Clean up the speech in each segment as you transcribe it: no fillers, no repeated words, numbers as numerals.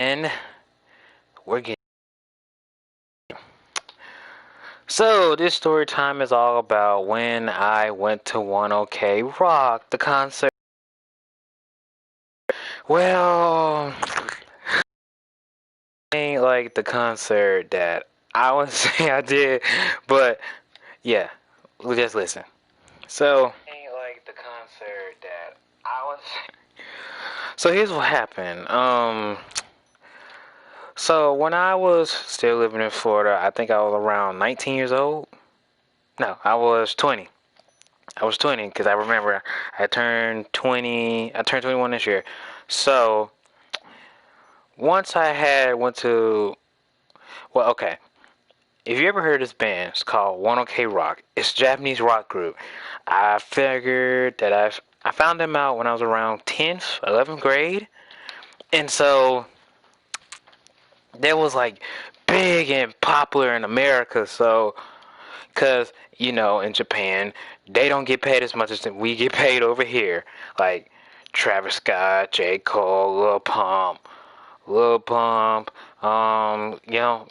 And we're getting. So this story time is all about when I went to 1OK Rock, the concert. Well, ain't like the concert that I would say I did, but yeah, just listen. So, ain't like the concert that I was. So here's what happened. So when I was still living in Florida, I think I was around 19 years old. No, I was 20. I was 20 because I remember I turned 20. I turned 21 this year. So once I had went to well, okay. If you ever heard this band, it's called 1OK Rock. It's a Japanese rock group. I figured that I found them out when I was around 10th, 11th grade, and so they was like big and popular in America. So, cause in Japan, they don't get paid as much as we get paid over here. Like Travis Scott, J. Cole, Lil Pump,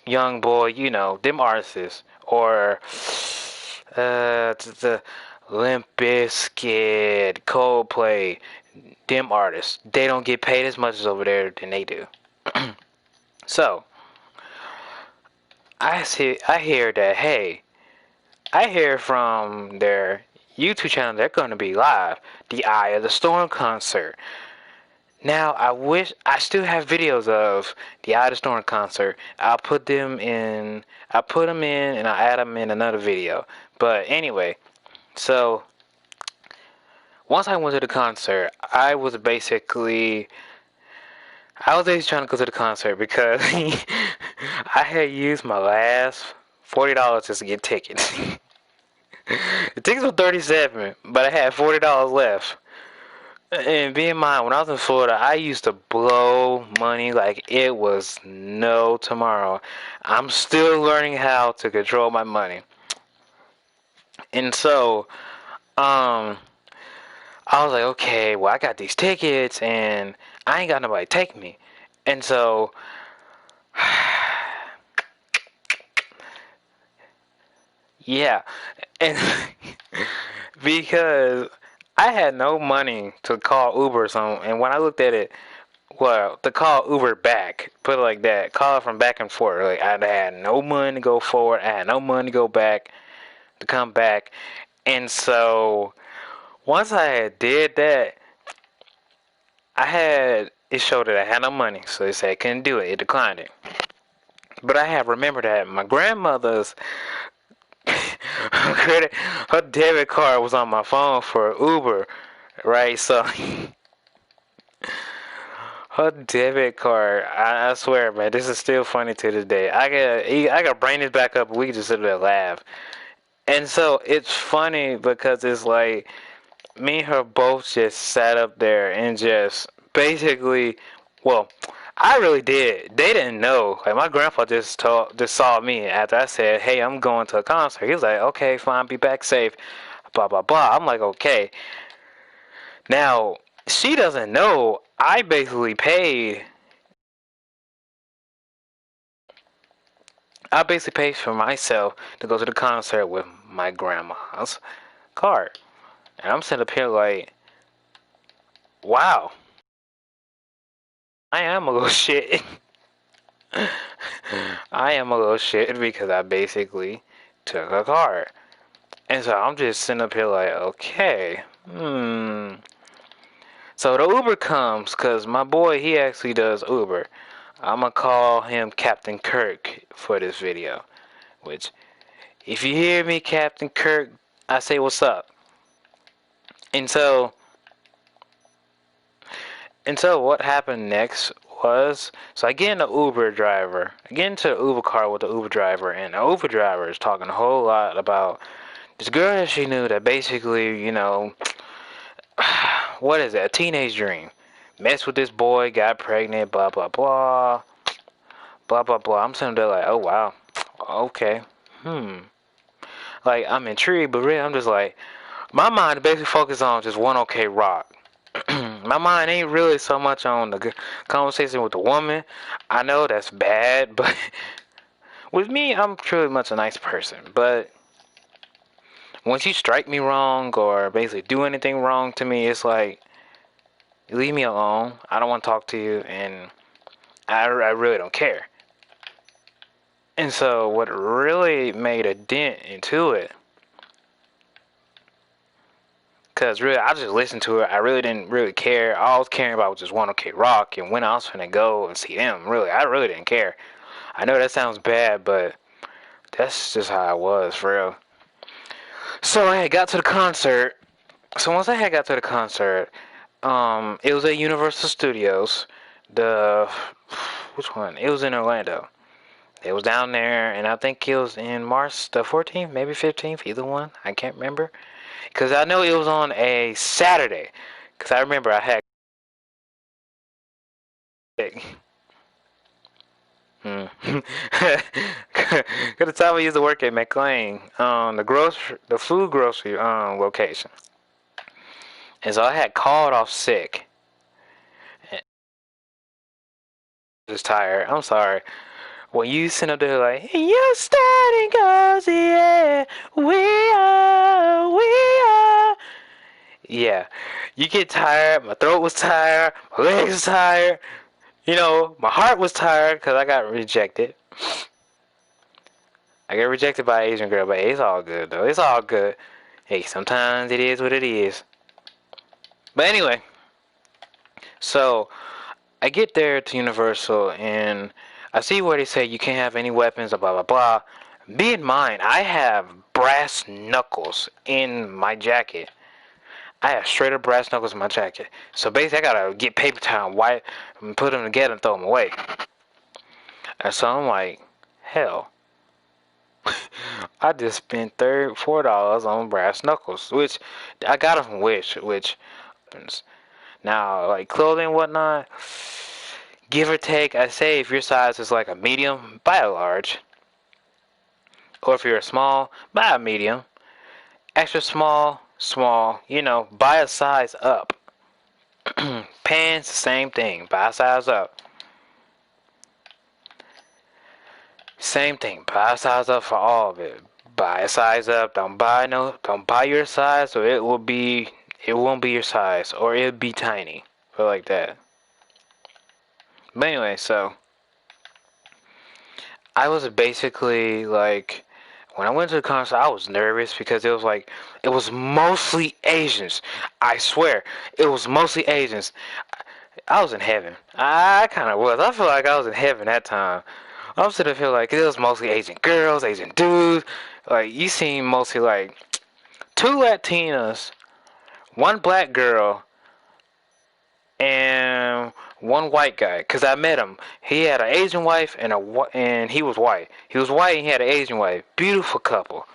Young Boy, them artists, or the Limp Bizkit, Coldplay, them artists. They don't get paid as much as over there than they do. So I hear that I hear from their YouTube channel they're going to be live, the Eye of the Storm concert. Now, I still have videos of the Eye of the Storm concert. I'll put them in and I'll add them in another video. But anyway, so once I went to the concert, I was basically trying to go to the concert because I had used my last $40 just to get tickets. The tickets were 37, but I had $40 left. And being in mind, when I was in Florida, I used to blow money like it was no tomorrow. I'm still learning how to control my money. And so, um, I was like, okay, well, I got these tickets and I ain't got nobody to take me. And so, yeah. And because I had no money to call Uber or something, and when I looked at it, well, to call Uber back, put it like that, call it from back and forth. Like I had no money to go forward, I had no money to go back, to come back, and so once I had did that, it showed that I had no money, so it said I couldn't do it. It declined it. But I have remembered that my grandmother's credit, her debit card was on my phone for Uber, right? So her debit card, I swear, man, this is still funny to this day. I got bring this back up. We can just sit there and laugh. And so it's funny because it's like me and her both just sat up there and just basically, well, I really did. They didn't know. Like my grandpa just saw me after I said, "Hey, I'm going to a concert." He was like, "Okay, fine, be back safe." Blah blah blah. I'm like, "Okay." Now she doesn't know. I basically paid. I basically paid for myself to go to the concert with my grandma's card, and I'm sitting up here like, "Wow, I am a little shit." I am a little shit because I basically took a card. And so I'm just sitting up here like, okay, So the Uber comes because my boy, he actually does Uber. I'm going to call him Captain Kirk for this video. Which, if you hear me, Captain Kirk, I say what's up. And so, what happened next was, so I get in the Uber driver. I get into the Uber car with the Uber driver, and the Uber driver is talking a whole lot about this girl that she knew that basically, what is it? A teenage dream. Messed with this boy, got pregnant, blah blah blah, blah blah blah. I'm sitting there like, oh wow, okay, Like I'm intrigued, but really I'm just like, my mind basically focused on just 1OK Rock. My My mind ain't really so much on the conversation with the woman. I know that's bad, but with me, I'm truly much a nice person. But once you strike me wrong or basically do anything wrong to me, it's like, leave me alone. I don't want to talk to you, and I really don't care. And so what really made a dent into it, because really I just listened to it. I really didn't really care. All I was caring about was just 1OK Rock and when I was finna go and see them. Really, I really didn't care. I know that sounds bad, but that's just how I was, for real. So I had got to the concert. So once I had got to the concert, it was at Universal Studios. The which one? It was in Orlando. It was down there, and I think it was in March the 14th, maybe 15th, either one. I can't remember. Because I know it was on a Saturday. Because I remember I had... Hmm. At the time I used to work at McLean, the food grocery location. And so I had called off sick. Just tired. I'm sorry. When you sit up there like, you're starting cause yeah, we are. Yeah, you get tired. My throat was tired. My legs was tired. You know, my heart was tired because I got rejected. I got rejected by an Asian girl, but it's all good though. It's all good. Hey, sometimes it is what it is. But anyway, so I get there to Universal and I see where they say you can't have any weapons, blah blah blah. Be in mind, I have brass knuckles in my jacket. I have straight up brass knuckles in my jacket. So basically, I gotta get paper towel and wipe and put them together and throw them away. And so I'm like, hell, I just spent $4 on brass knuckles, which I got them from Wish, which now like clothing and whatnot. Give or take, I say if your size is like a medium, buy a large. Or if you're a small, buy a medium. Extra small, small, buy a size up. Pants, same thing, buy a size up. Same thing, buy a size up for all of it. Buy a size up, don't buy your size, or it won't be your size, or it'll be tiny, or like that. But anyway, so I was basically like, when I went to the concert, I was nervous because it was mostly Asians. I swear, it was mostly Asians. I was in heaven. I kind of was. I feel like I was in heaven that time. I'm sitting there feel like it was mostly Asian girls, Asian dudes. Like, you seen mostly like two Latinas, one black girl, and one white guy. Cause I met him. He had an Asian wife and he was white. He was white and he had an Asian wife. Beautiful couple.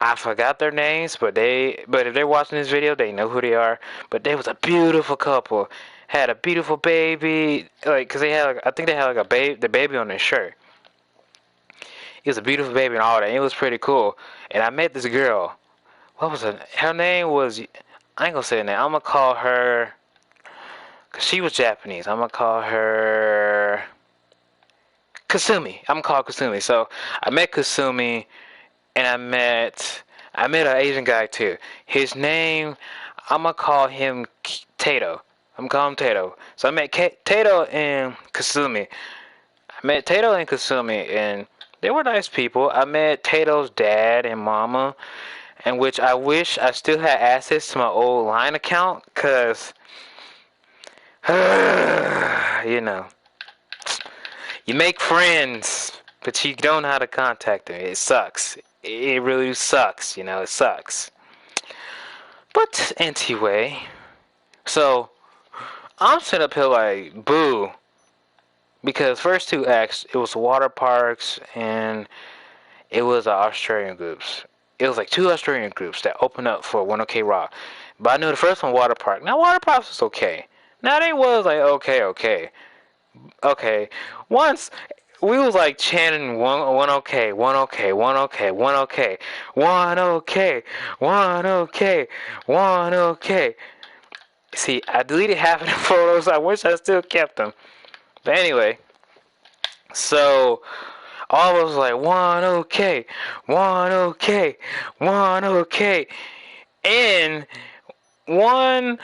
I forgot their names, but if they're watching this video, they know who they are. But they was a beautiful couple. Had a beautiful baby. Like, cause they had, I think they had like the baby on their shirt. It was a beautiful baby and all that. It was pretty cool. And I met this girl. What was her? Her name was. I ain't gonna say her name. I'm gonna call her. Cause she was Japanese. I'm gonna call her Kasumi. I'm gonna call her Kasumi. So I met Kasumi, and I met an Asian guy too. His name. I'm gonna call him Tato. I'm gonna call him Tato. So I met Tato and Kasumi. I met Tato and Kasumi, and they were nice people. I met Tato's dad and mama, and which I wish I still had access to my old line account, cause, you know, you make friends, but you don't know how to contact them. It sucks. It really sucks. It sucks. But anyway, so I'm sitting up here like, boo. Because first two acts, it was water parks and it was Australian groups. It was like two Australian groups that opened up for 1OK Rock. But I knew the first one, Water Park. Now, Water Park was okay. Now, they was like, okay. Once, we was like chanting one okay, one okay, one okay, one okay, one okay, one okay, one okay. See, I deleted half of the photos. I wish I still kept them. But anyway, so all of us was like, one okay, one okay, one okay. And one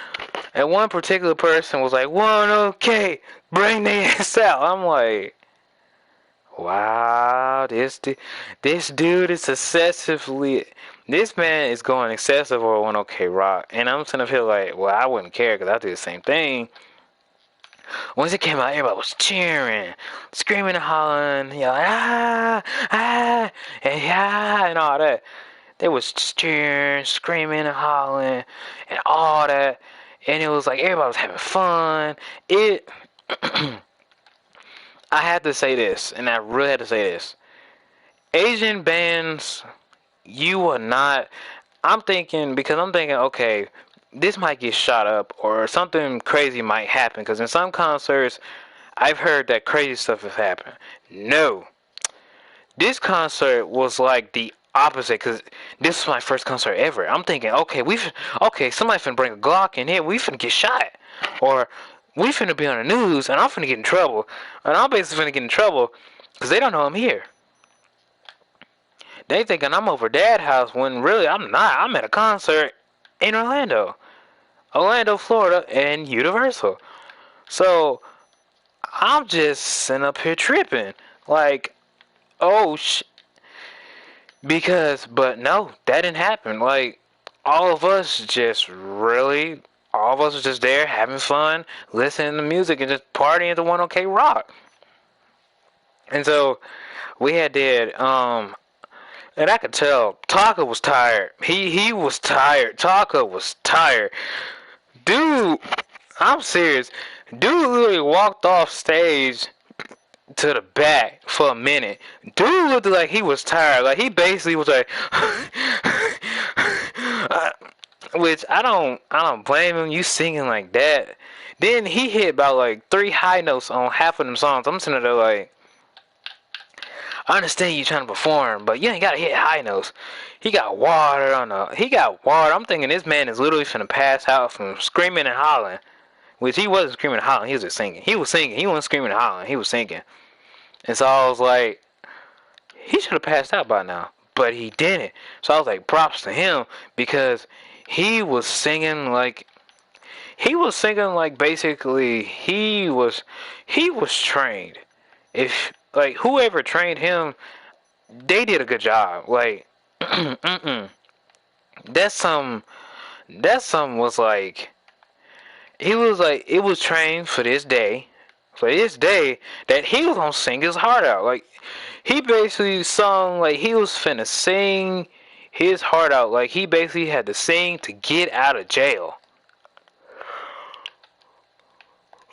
and one particular person was like, one okay, bring the ass out. I'm like, wow, this dude is excessively. This man is going excessive over one okay rock, and I'm sitting up here like, well, I wouldn't care because I do the same thing. Once it came out, everybody was cheering, screaming and hollering, like, and all that. They was cheering, screaming and hollering, and all that. And it was like everybody was having fun. It, I had to say this, and I really had to say this. Asian bands, you are not. I'm thinking, okay, this might get shot up or something crazy might happen. Because in some concerts, I've heard that crazy stuff has happened. No, this concert was like the opposite. Because this was my first concert ever. I'm thinking, okay, somebody finna bring a Glock in here. We finna get shot, or we finna be on the news, and I'm finna get in trouble, and I'm basically finna get in trouble because they don't know I'm here. They thinking I'm over Dad's house when really I'm not. I'm at a concert in Orlando, Florida, and Universal. So I'm just sitting up here tripping, like, oh but no, that didn't happen. Like, all of us just really, all of us was just there having fun, listening to music, and just partying to one OK Rock. And so we had did and I could tell Taka was tired. He was tired. Taka was tired. Dude, I'm serious. Dude literally walked off stage to the back for a minute. Dude looked like he was tired. Like he basically was like, which I don't blame him. You singing like that. Then he hit about like 3 high notes on half of them songs. I'm sitting there like, I understand you trying to perform, but you ain't gotta hit high notes. He got water on the. He got water. I'm thinking this man is literally finna pass out from screaming and hollering. Which he wasn't screaming and hollering. He was just singing. He was singing. He wasn't screaming and hollering. He was singing. And so I was like, he should have passed out by now, but he didn't. So I was like, props to him because he was singing like. He was singing like basically he was trained. If like whoever trained him, they did a good job. Like, that's some was like he was like it was trained for this day that he was gonna sing his heart out. Like he basically sung like he was finna sing his heart out. Like he basically had to sing to get out of jail.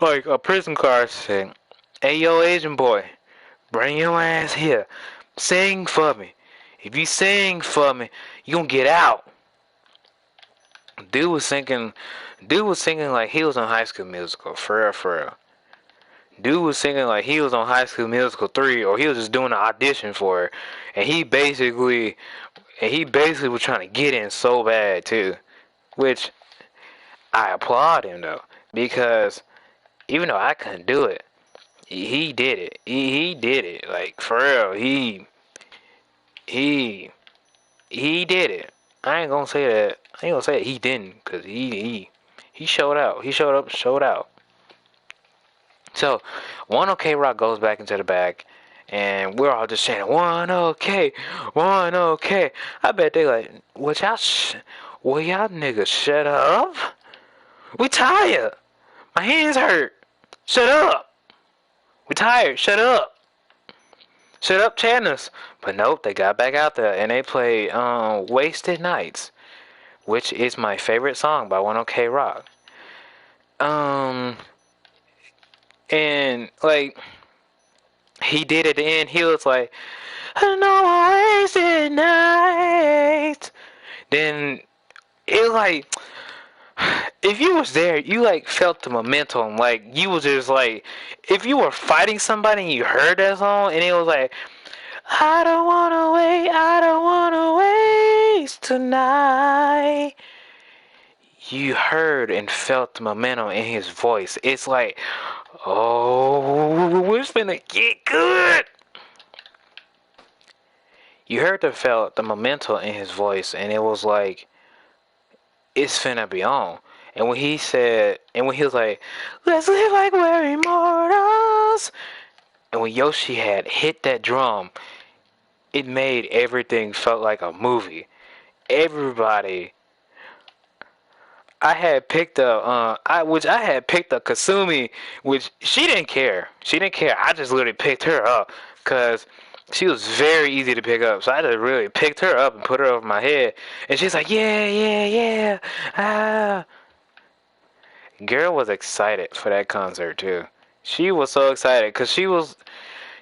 Like a prison car saying, "Hey yo, Asian boy, bring your ass here. Sing for me. If you sing for me, you gonna get out." Dude was singing. Dude was singing like he was on High School Musical. For real, for real. Dude was singing like he was on High School Musical 3, or he was just doing an audition for it. And he basically was trying to get in so bad too. Which I applaud him though, because even though I couldn't do it, he did it. He did it. Like for real. He he did it. I ain't gonna say that. I ain't gonna say that he didn't, cause he showed out. He showed up, showed out. So one OK Rock goes back into the back, and we're all just saying one OK, one OK. I bet they like, will y'all niggas shut up? We tired. My hands hurt. Shut up. We tired. Shut up. Shut up, Channels. But nope, they got back out there and they played Wasted Nights, which is my favorite song by One OK Rock. Um, and like he did at the end, he was like, "No wasted nights." Then it like, if you was there, you like felt the momentum. Like you was just like, if you were fighting somebody and you heard that song, and it was like, I don't wanna wait, I don't wanna waste tonight. you heard and felt the momentum in his voice. It's like, oh, it's finna get good. You heard and felt the momentum in his voice, and it was like, it's finna be on. And when he said, and when he was like, let's live like we're immortals. And when Yoshi had hit that drum, it made everything felt like a movie. Everybody, I had picked up, I had picked up Kasumi, which she didn't care. She didn't care. I just literally picked her up, cause she was very easy to pick up. So I just really picked her up and put her over my head, and she's like, yeah, yeah, yeah, ah. Girl was excited for that concert too. She was so excited because she was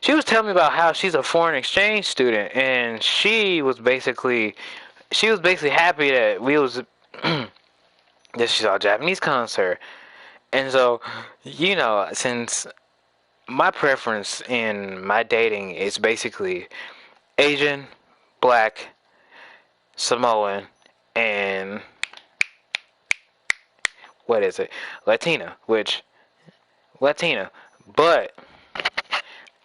telling me about how she's a foreign exchange student, and she was basically happy that we was that she saw a Japanese concert. And so, since my preference in my dating is basically Asian, Black, Samoan, and what is it? Latina. But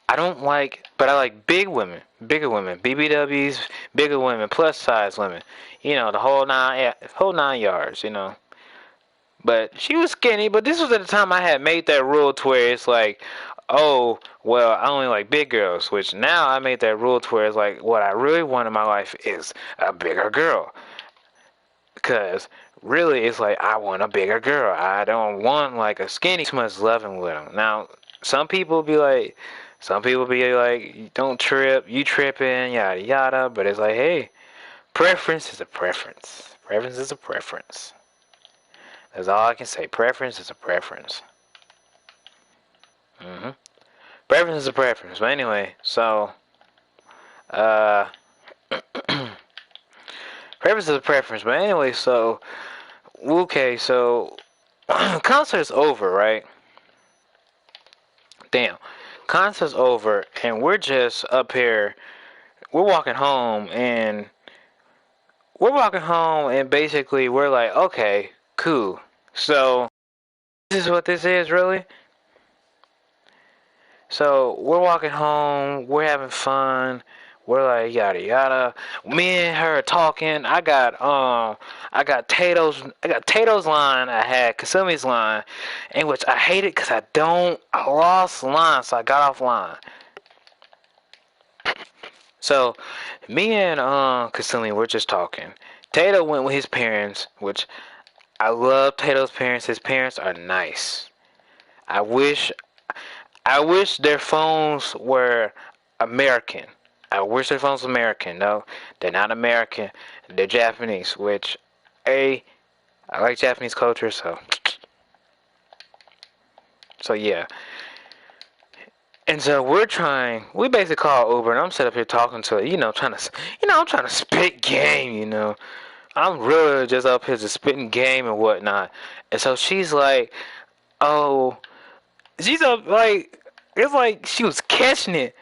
but I like bigger women, BBWs, bigger women, plus size women. The whole nine yards. But she was skinny. But this was at the time I had made that rule to where it's like, oh, well, I only like big girls. Which now I made that rule to where it's like, what I really want in my life is a bigger girl. Because really, it's like, I want a bigger girl. I don't want like a skinny. Too much loving with them. Now, some people be like, don't trip, you tripping, yada yada. But it's like, hey, preference is a preference. Preference is a preference. That's all I can say. Preference is a preference. hmm Preference is a preference. But anyway, so, uh, preference is a preference. But anyway, so, okay, so, concert's over, right? Damn. Concert's over, and we're just up here. We're walking home, and basically we're like, okay, cool. So, this is what this is, really? So we're walking home, we're having fun, we're like yada yada. Me and her talking. I got Tato's line. I had Kasumi's line, in which I hated because I lost line, so I got off line. So me and Kasumi were just talking. Tato went with his parents, which I love Tato's parents. His parents are nice. I wish I wish their phones were American. I wish their phones were American. No, they're not American. They're Japanese, which, I like Japanese culture, so yeah. And so we basically call Uber, and I'm set up here talking to her, I'm trying to spit game. I'm really just up here just spitting game and whatnot. And so she's like, oh, she's up like, it's like she was catching it.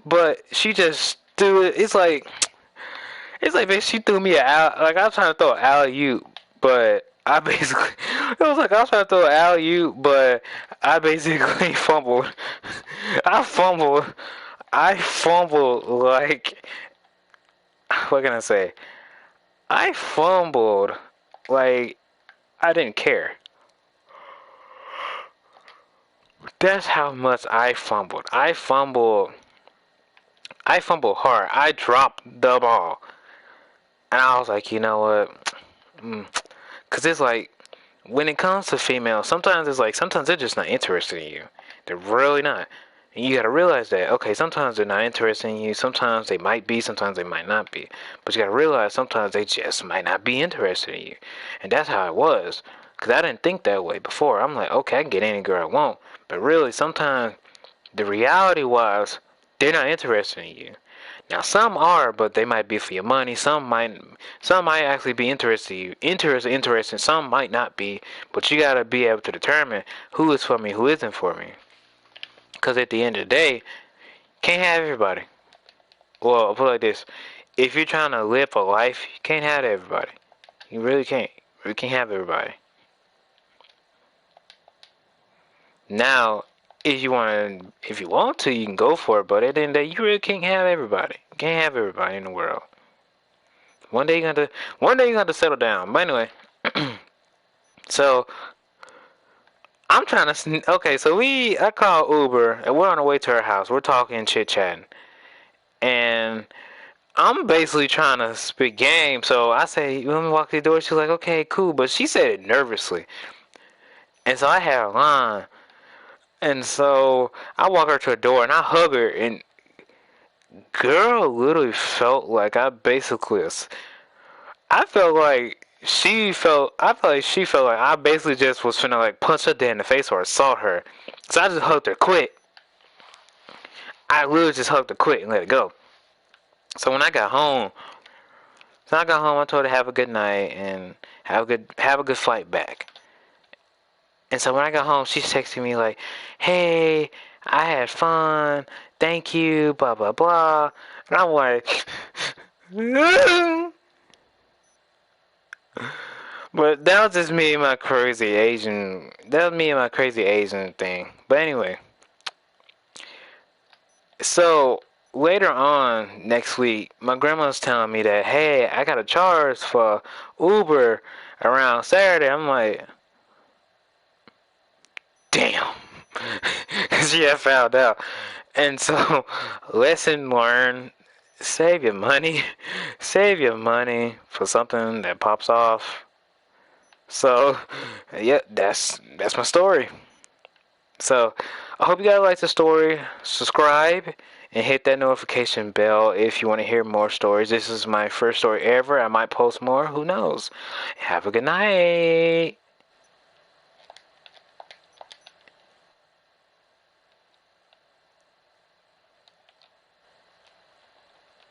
But she just threw it. It's like man, she threw me like I was trying to throw an alley oop, but I basically it was like I was trying to throw an alley oop, but I basically fumbled. I fumbled. I fumbled like what can I say? I fumbled like I didn't care. That's how much I fumbled. I fumbled hard. I dropped the ball. And I was like, you know what? Because it's like, when it comes to females, sometimes they're just not interested in you. They're really not. And you gotta realize that, okay, sometimes they're not interested in you. Sometimes they might be, sometimes they might not be. But you gotta realize sometimes they just might not be interested in you. And that's how it was. Because I didn't think that way before. I'm like, okay, I can get any girl I want. But really, sometimes the reality was, they're not interested in you. Now some are, but they might be for your money. Some might actually be interested in you. Interested. Some might not be, but you gotta be able to determine who is for me, who isn't for me. Cause at the end of the day, can't have everybody. Well, I'll put it like this: if you're trying to live a life, you can't have everybody. You really can't. We can't have everybody. Now, if you want to, you can go for it. But at the end of the day, you really can't have everybody. You can't have everybody in the world. One day you got to settle down. But anyway, so I'm trying to. Okay, so I call Uber and we're on the way to her house. We're talking, chit chatting, and I'm basically trying to spit game. So I say, "Let me walk through the door." She's like, "Okay, cool," but she said it nervously, and so I had a line, and so I walk her to the door and I hug her, and girl literally felt like I felt like I felt like she felt like I basically just was finna like punch her dead in the face or assault her. So I just hugged her quick. I literally just hugged her quick and let it go. So when I got home, I told her have a good night and have a good flight back. And so when I got home, she's texting me like, "Hey, I had fun. Thank you. Blah blah blah." And I'm like, but that was just me and my crazy Asian. That was me and my crazy Asian thing. But anyway, so later on next week, my grandma's telling me that, hey, I got a charge for Uber around Saturday. I'm like, damn, because she had found out. And so, lesson learned: save your money, save your money for something that pops off. So, yeah, that's my story. So, I hope you guys like the story. Subscribe and hit that notification bell if you want to hear more stories. This is my first story ever. I might post more. Who knows? Have a good night.